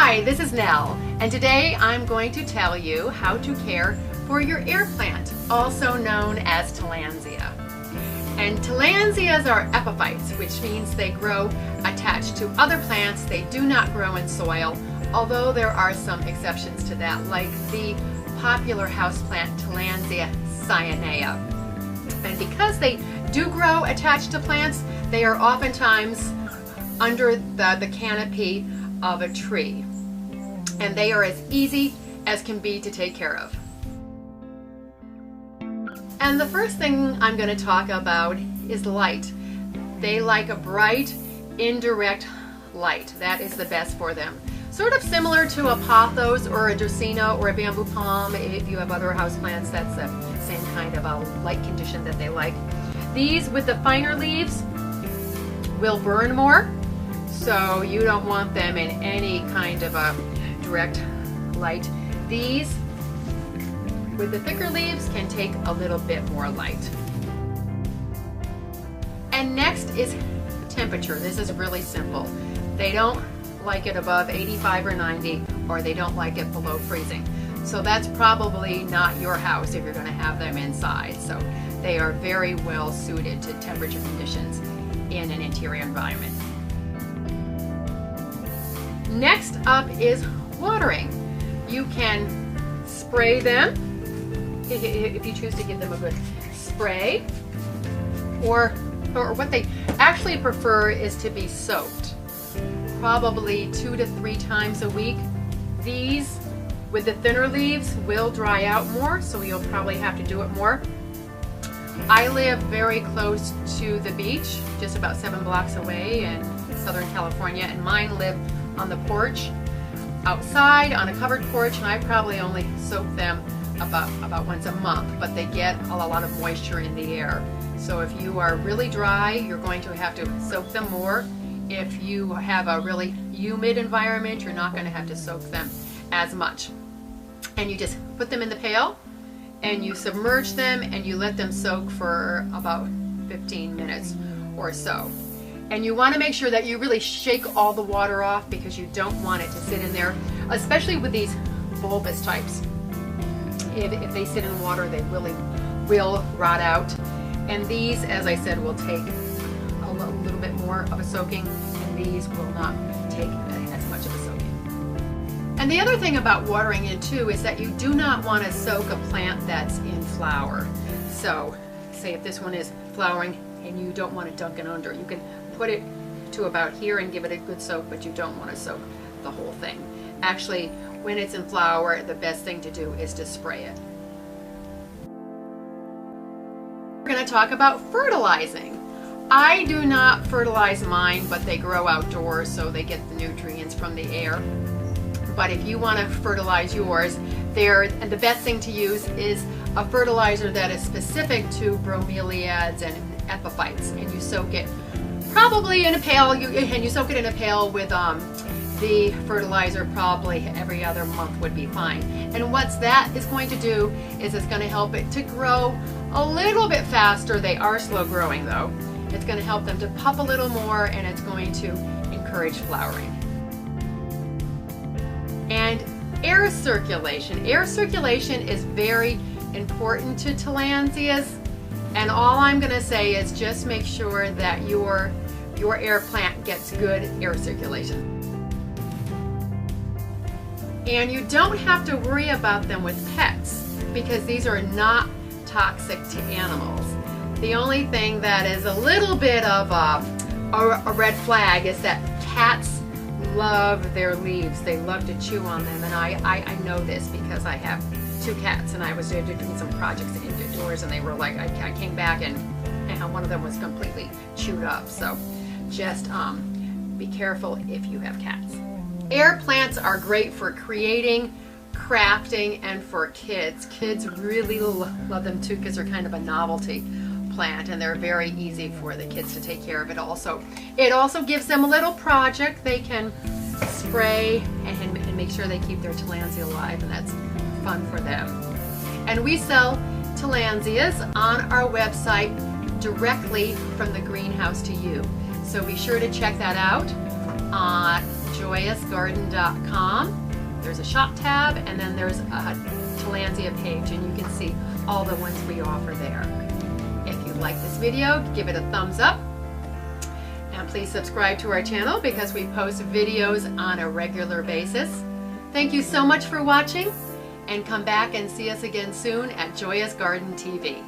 Hi, this is Nell, and today I'm going to tell you how to care for your air plant, also known as tillandsia. And tillandsias are epiphytes, which means they grow attached to other plants. They do not grow in soil, although there are some exceptions to that, like the popular houseplant Tillandsia cyanea. And because they do grow attached to plants, they are oftentimes under the canopy of a tree. And they are as easy as can be to take care of. And the first thing I'm going to talk about is light. They like a bright, indirect light. That is the best for them. Sort of similar to a pothos or a dracaena or a bamboo palm. If you have other houseplants, that's the same kind of a light condition that they like. These with the finer leaves will burn more, so you don't want them in any kind of a direct light. These with the thicker leaves can take a little bit more light. And next is temperature. This is really simple. They don't like it above 85 or 90, or they don't like it below freezing. So that's probably not your house if you're going to have them inside. So they are very well suited to temperature conditions in an interior environment. Next up is watering. You can spray them if you choose to give them a good spray, or what they actually prefer is to be soaked, probably 2 to 3 times a week. These with the thinner leaves will dry out more, so you'll probably have to do it more. I live very close to the beach, just about 7 blocks away in Southern California, and mine live on the porch outside on a covered porch, and I probably only soak them about once a month, but they get a lot of moisture in the air. So if you are really dry, you're going to have to soak them more. If you have a really humid environment, you're not going to have to soak them as much. And you just put them in the pail and you submerge them and you let them soak for about 15 minutes or so. And you want to make sure that you really shake all the water off, because you don't want it to sit in there, especially with these bulbous types. If they sit in water, they really will rot out. And these, as I said, will take a little bit more of a soaking, and these will not take as much of a soaking. And the other thing about watering in too is that you do not want to soak a plant that's in flower. So say if this one is flowering and you don't want to dunk it under, you can put it to about here and give it a good soak, but you don't want to soak the whole thing. Actually, when it's in flower, the best thing to do is to spray it. We're going to talk about fertilizing. I do not fertilize mine, but they grow outdoors, so they get the nutrients from the air. But if you want to fertilize yours, and the best thing to use is a fertilizer that is specific to bromeliads and epiphytes, and you soak it probably in a pail, and you soak it in a pail with the fertilizer probably every other month would be fine. And what that is going to do is it's going to help it to grow a little bit faster. They are slow growing though. It's going to help them to puff a little more, and it's going to encourage flowering. And air circulation. Air circulation is very important to tillandsias, and all I'm going to say is just make sure that your air plant gets good air circulation. And you don't have to worry about them with pets, because these are not toxic to animals. The only thing that is a little bit of a red flag is that cats love their leaves. They love to chew on them, and I know this because I have 2 cats, and I was doing some projects indoors, and they were like, I came back and one of them was completely chewed up. So just be careful if you have cats. Air plants are great for creating, crafting, and for kids. Kids really love them too, because they're kind of a novelty plant, and they're very easy for the kids to take care of. It also gives them a little project. They can spray and make sure they keep their tillandsia alive, and that's fun for them. And we sell tillandsias on our website directly from the greenhouse to you. So be sure to check that out. joyousgarden.com. There's a shop tab, and then there's a Tillandsia page, and you can see all the ones we offer there. If you like this video, give it a thumbs up. And please subscribe to our channel because we post videos on a regular basis. Thank you so much for watching, and come back and see us again soon at Joyous Garden TV.